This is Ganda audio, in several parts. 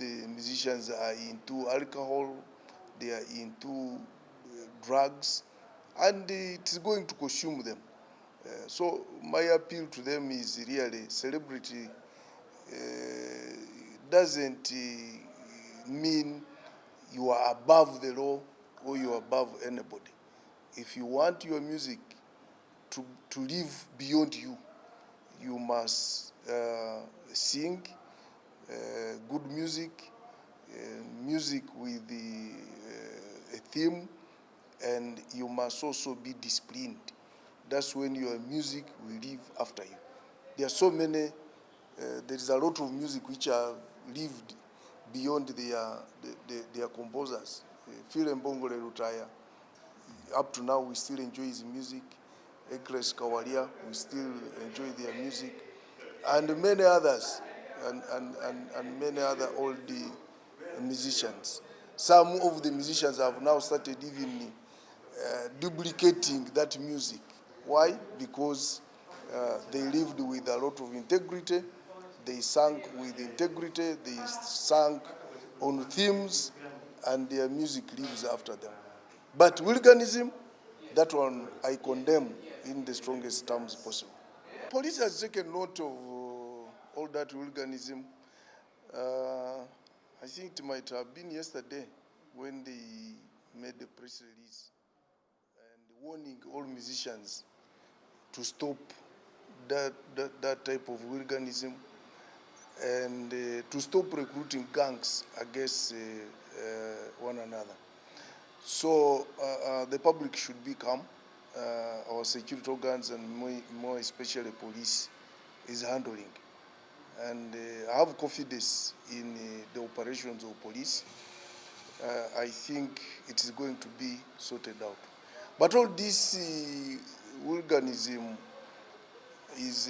the musicians are into alcohol, they are into drugs, and it's going to consume them. So my appeal to them is really celebrity doesn't mean you are above the law or you are above anybody. If you want your music to live beyond you, you must sing good music, music with a theme, and you must also be disciplined. That's when your music will live after you. There are so many, there is a lot of music which have lived beyond their composers. Phil Mbongole Lutaya, up to now we still enjoy his music. Ekles Kawalia, we still enjoy their music. And many others, and many other old musicians. Some of the musicians have now started even duplicating that music. Why? Because they lived with a lot of integrity, they sang with integrity, they sang on themes, and their music lives after them. But hooliganism, that one I condemn in the strongest terms possible. Police has taken note of all that hooliganism. I think it might have been yesterday when they made the press release and warning all musicians to stop that type of hooliganism and to stop recruiting gangs against one another. So the public should be calm. Our security organs and more especially police is handling. And I have confidence in the operations of police. I think it is going to be sorted out. But all this hooliganism is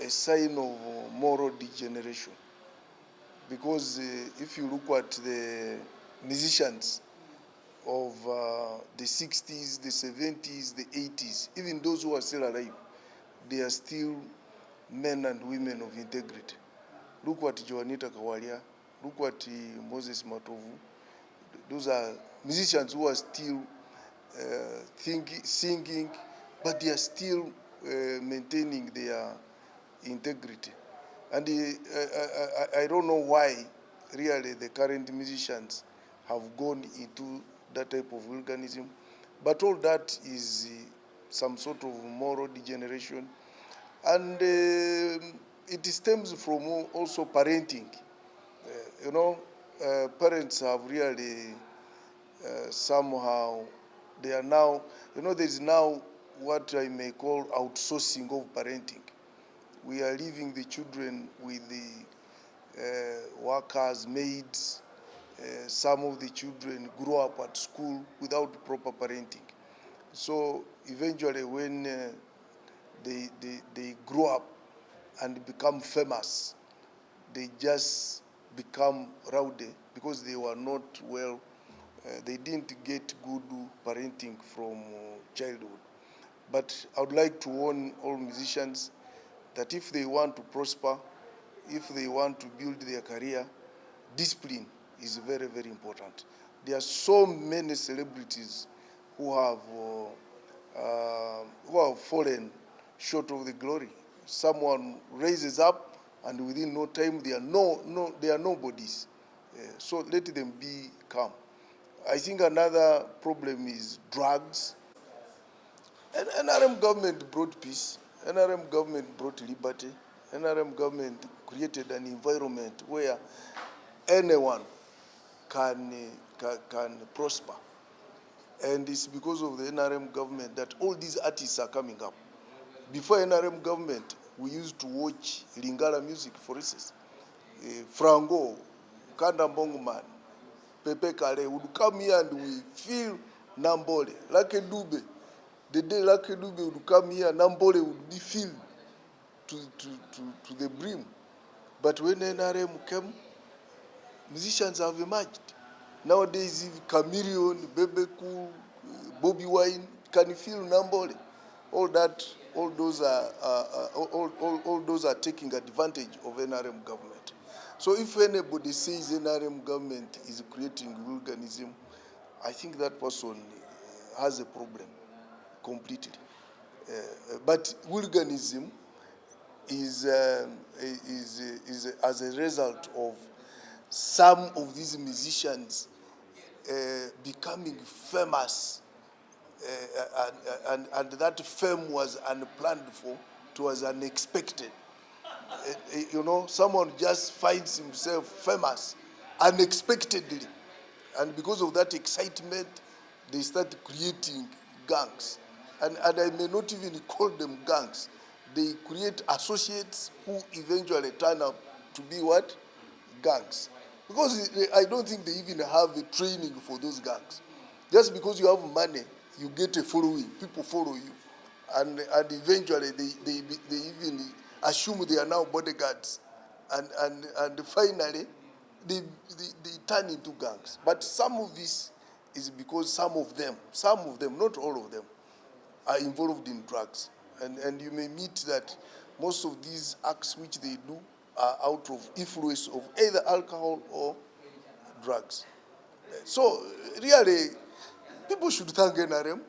a sign of moral degeneration. Because if you look at the musicians of the 60s, the 70s, the 80s, even those who are still alive, they are still men and women of integrity. Look at Joanita Kawalia, look at Moses Matovu. Those are musicians who are still singing, but they are still maintaining their integrity. And I don't know why, really, the current musicians have gone into that type of hooliganism. But all that is some sort of moral degeneration. And it stems from also parenting. Parents have really somehow, they are now, there is now what I may call outsourcing of parenting. We are leaving the children with the workers, maids. Some of the children grow up at school without proper parenting. So eventually when they grow up and become famous, they just become rowdy because they were not well, they didn't get good parenting from childhood. But I would like to warn all musicians that if they want to prosper, if they want to build their career, discipline is very, very important. There are so many celebrities who have fallen short of the glory. Someone raises up, and within no time they are nobodies. So let them be calm. I think another problem is drugs. And NRM government brought peace. NRM government brought liberty. NRM government created an environment where anyone can prosper. And it's because of the NRM government that all these artists are coming up. Before NRM government, we used to watch Lingala music, for instance. Frango, Kanda Mbongman, Pepe Kale would come here and we feel Nambole. Lucky Dube, the day Lucky Dube would come here, Nambole would be filled to the brim. But when NRM came, musicians have emerged. Nowadays, Chameleon, Bebe Cool, Bobby Wine can feel Nambole. All those are taking advantage of NRM government. So if anybody says NRM government is creating hooliganism, I think that person has a problem completely. But hooliganism is as a result of some of these musicians becoming famous, and that fame was unplanned for, it was unexpected. You know, someone just finds himself famous unexpectedly, and because of that excitement, they start creating gangs. And I may not even call them gangs. They create associates who eventually turn up to be what? Gangs. Because I don't think they even have a training for those gangs. Just because you have money, you get a following, people follow you. And eventually they even assume they are now bodyguards. And finally, they turn into gangs. But some of this is because some of them, not all of them, are involved in drugs. And you may meet that most of these acts which they do are out of influence of either alcohol or drugs. So really, people should thank NRM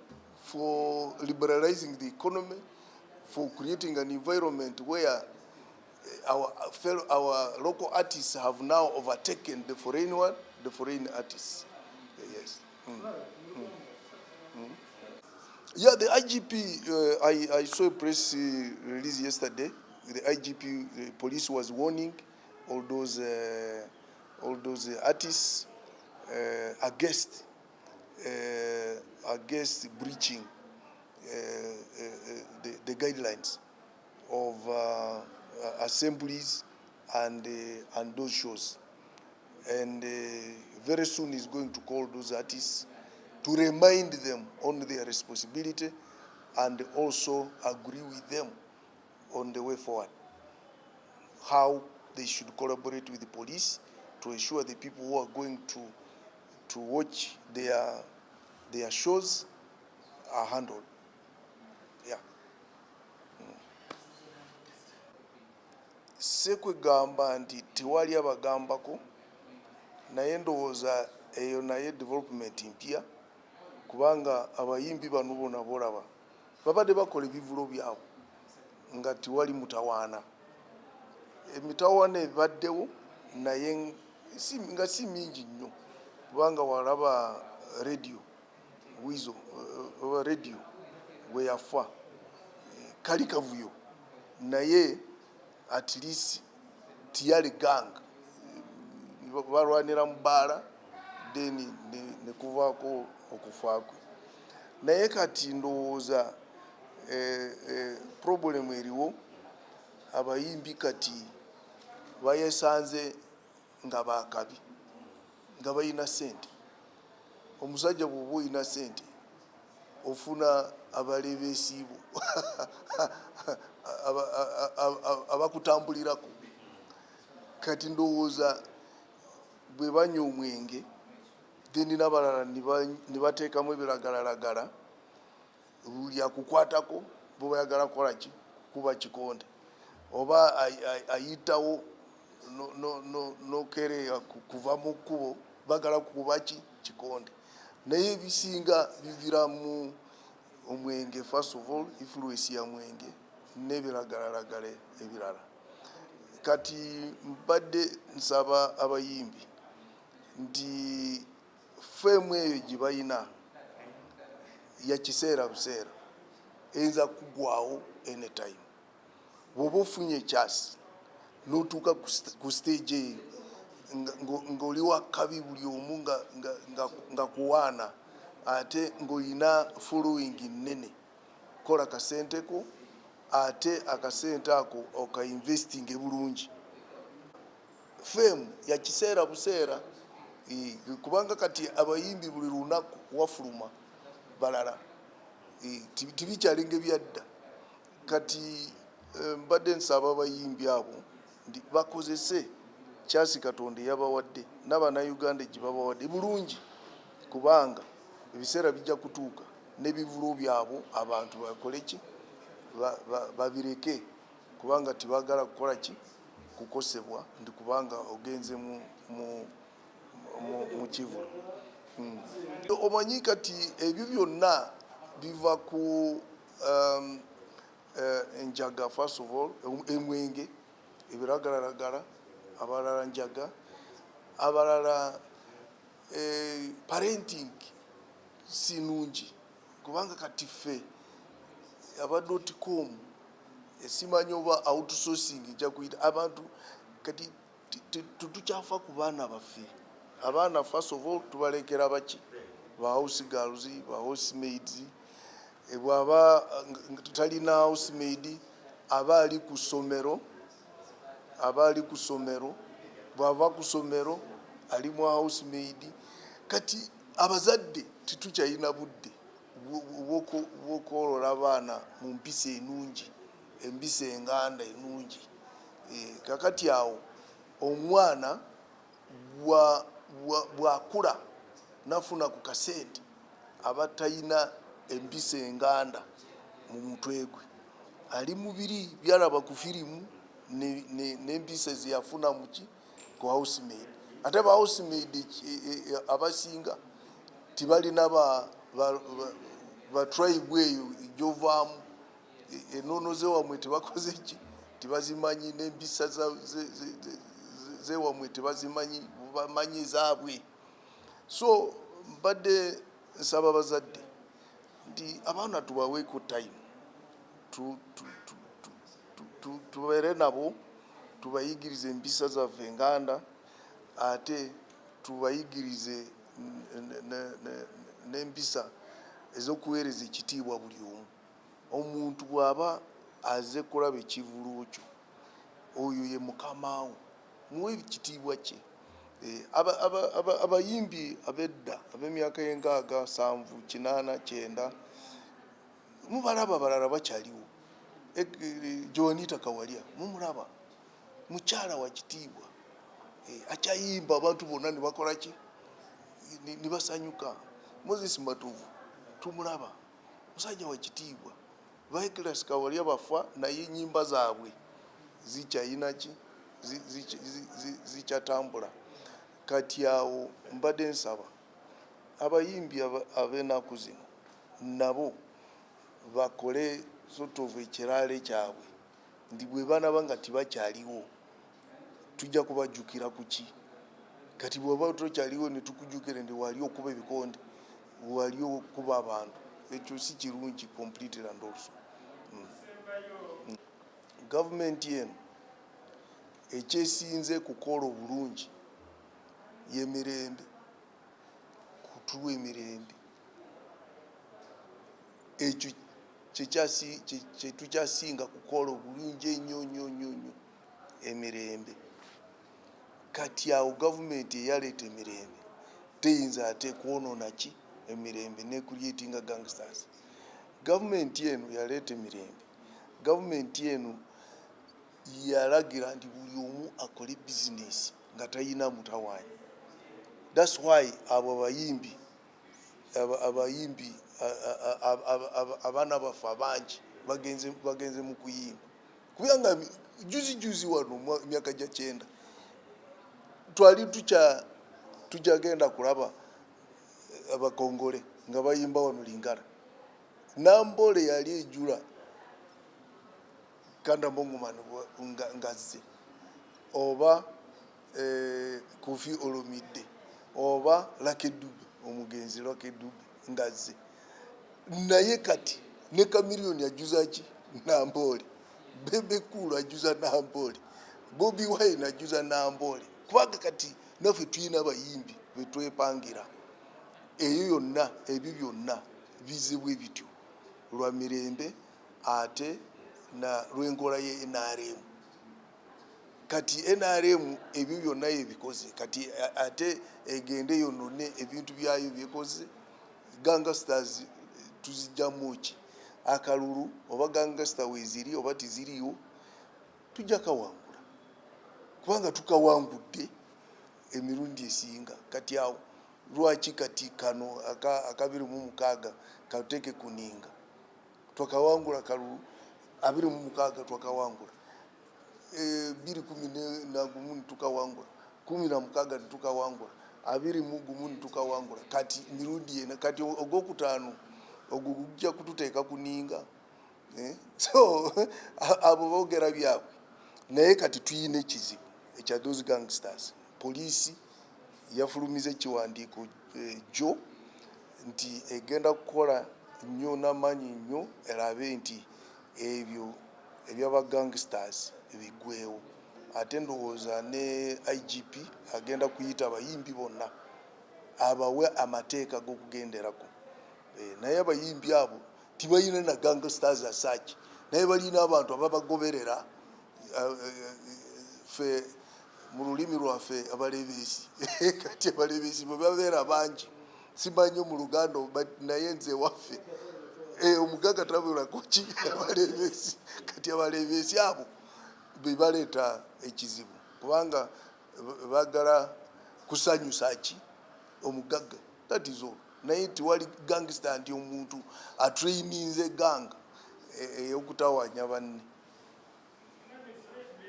for liberalizing the economy, for creating an environment where our local artists have now overtaken the foreign artists. Yes. Yeah, the IGP, I saw a press release yesterday. The IGP police was warning all those artists against breaching the guidelines of assemblies and those shows. And very soon he's going to call those artists to remind them on their responsibility and also agree with them on the way forward, how they should collaborate with the police to ensure the people who are going to watch their shows are handled. Yeah. Sekwegamba nti tewali abagambako, naye ndowooza eyo naye development mpya, kubanga abayimbi bano bona bolaba babadde bakola ebivulo byabwe nga tewali mutawaana. Emitawaana ebaddewo naye nga si mingi nnyo, kubanga walaba radio Wizo radio bwe yafa kali kavuyo, naye at least tiyali gang balwanira mu bbaala then ne kuvaako okufa kwe. Naye kati ndowooza problem eriwo, abayimbi kati bayesanze nga bakabi, nga bayina sente. Omusajja bw'oba oyina sente ofuna abaleeba esiibo abakutambulirako. Kati ndowooza bwe banywa omwenge then n'abalala ne bateekamu ebiragalalagala, buli akukwatako bo bayagala kukola ki? Kuba kikonde, oba ayitawo nokereya kuva mu kkubo bagala kuba ki? Kikonde. Naye ebisinga biviramu omwenge, first of all influence ya mwenge n'ebiragalalagala ebirala. Kati mbadde nsaba abayimbi nti femu eyo gye bayina ya kiseera buseera, eyinza kugwawo anytime. Bw'oba ofunye ekyasi n'otuuka ku stage eyo ng'oli wakabi, buli omu nga kuwaana, ate ng'olina following nnene, kola kasenteko ate akasente ako okainvestinge bulungi. Femu ya kiseera buseera, kubanga kati abayimbi buli lunaku wafuluma balala, tibikyalinga ebyadda. Kati mbadde nsaba abayimbi abo nti bakozese kyasi Katonda yabawadde n'Abannayuganda gye babawadde bulungi, kubanga ebiseera bijja kutuuka n'ebivulo byabo abantu bakole ki? Babireke, kubanga tibagala kukola ki? kukosebwa ndi kubanga ogenze mu kivulo. Omanyi kati ebyo byonna biva ku enjaga, first of all, emwenge, ebiragalalagala, abalala njaga, abalala parenting sinungi kubanga kati ffe aba.com esimanyi oba outsourcing ejja kuyita abantu kati tetukyafa ku baana baffe. Abaana first of all tubalekera baki ba house girls, ba housemaids. Bwaba talina housemaid aba ali ku ssomero, bwava ku ssomero ali mu housemaid. Kati abazadde tetukyalina budde bw'okwolola abaana mu mpisa enungi, empisa enganda enungi. Kakati awo omwana bw'akula nafuna ku kasente aba talina empisa enganda mu mutwe gwe. Ali mubiri byalaba ku firimu n'empisa ze yafuna ku housemaid. Ate ba housemaid abasinga tibalina ba tribe eyo gyovaamu. Ennono zewamwe tebakoze ki, tebazimanyi, n'empisa zewamwe tebazimanyi, bamanyi zaabwe. So mbadde nsaba abazadde nti abaana tubaweeko time, tubeere nabo, tubayigirize empisa zaffe enganda, ate tubayigirize n'empisa ez'okuweereza ekitiibwa buli omu. Omuntu bw'aba aze kulaba ekivulo kyo, oyo ye mukama wo, muwe ekitiibwa kye. Abayimbi ab'edda ab'emyaka y'enkaaga, 7, 8, 9 mubalaba, abalala bakyaliwo. Joanita Kawalya mumulaba, mukyala wa kitiibwa, akyayimba abantu bonna ne bakola ki, ne basanyuka. Moses Matovu tumulaba, musajja wa kitiibwa. Baiklas Kawalya bafa naye ennyimba zaabwe zikyayina ki, zikyatambula. Kati awo mbadde nsaba abayimbi ab'ennaku zino nabo bakole sort of ekiraale kyabwe, ndi bwe banaba nga tibakyaliwo tujja kubajjukira ku ki. Kati bw'oba tokyaliwo ne tukujjukire ndi wali okuba ebikonde, wali okuba abantu, ekyo si kirungi completely and also. Gavumenti eno ekyesinze kukola obulungi y'emirembe, kutuwa emirembe. Ekyo kye tukyasinga kukola obulungi ennyo, emirembe. Kati awo gavumenti eyaleeta emirembe teyinza ate kwonoona ki emirembe ne creatinga gangsters. Gavumenti eno yaleeta emirembe. Gavumenti eno yalagira nti buli omu akole bizinesi nga tayina mutawaanyi. That's why abo abayimbi abaana baffe abangi bagenze mu kuyimba. Kubanga juzi wano mu myaka gya 90 twali tukyagenda kulaba abakongole nga bayimba wano Lingala. Nambole yali ejula Kanda Mbongomani ngazze, oba Koffi Olomide, oba Lucky Dube, omugenzi Lucky Dube ngazze. Naye kati ne Chameleone ajuza ki Nambole, Bebe Cool ajuza Nambole, Bobi Wine ajuza Nambole. Kubanga kati naffe tulina abayimbi be twepangira. Eyo yonna, ebyo byonna bizibwe bityo lwa mirembe ate na lw'enkola ye NRM. Kati NRM ebyo byonna yebikoze, kati ate egende yonone ebintu byayo byekoze. Gangsters tuzijjamu ki? Akalulu oba gangster weziri oba tiziriyo tujja kawangula, kubanga tukawangudde emirundi esinga. Kati awo lwaki kati kano aka 26 kateke kuninga twakawangula kalulu 26 twakawangula. 2011 tukawangula 16 tukawangula 21 tukawangula kati mirundi ena kati ogwokutaano ogwo gujja kututeeka kuninga so abo boogera byabwe naye kati tuyina ekizibu ekya those gangsters. Poliisi yafulumiza ekiwandiiko jo nti egenda kukola nnyo n'amaanyi nnyo erabe nti ebyo ebyaba gangsters bigwewo. Ate ndowooza ne IGP agenda kuyita abayimbi bonna abawe amateeka g'okugenderako. Naye abayimbi abo tibalina na gangsters asaki, naye balina abantu ababagoberera fe mu lulimi lwaffe abalebeesi kati abalebeesi bwe babeera bangi simanyi mu Luganda naye nze waffe omugaga tabulako ki abalebeesi kati abalebeesi abo be baleeta ekizibu kubanga baagala kusanyusa ki omugaga, that is all. Naye tiwali gangster nti omuntu atraininze gang ey'okutawanya banne.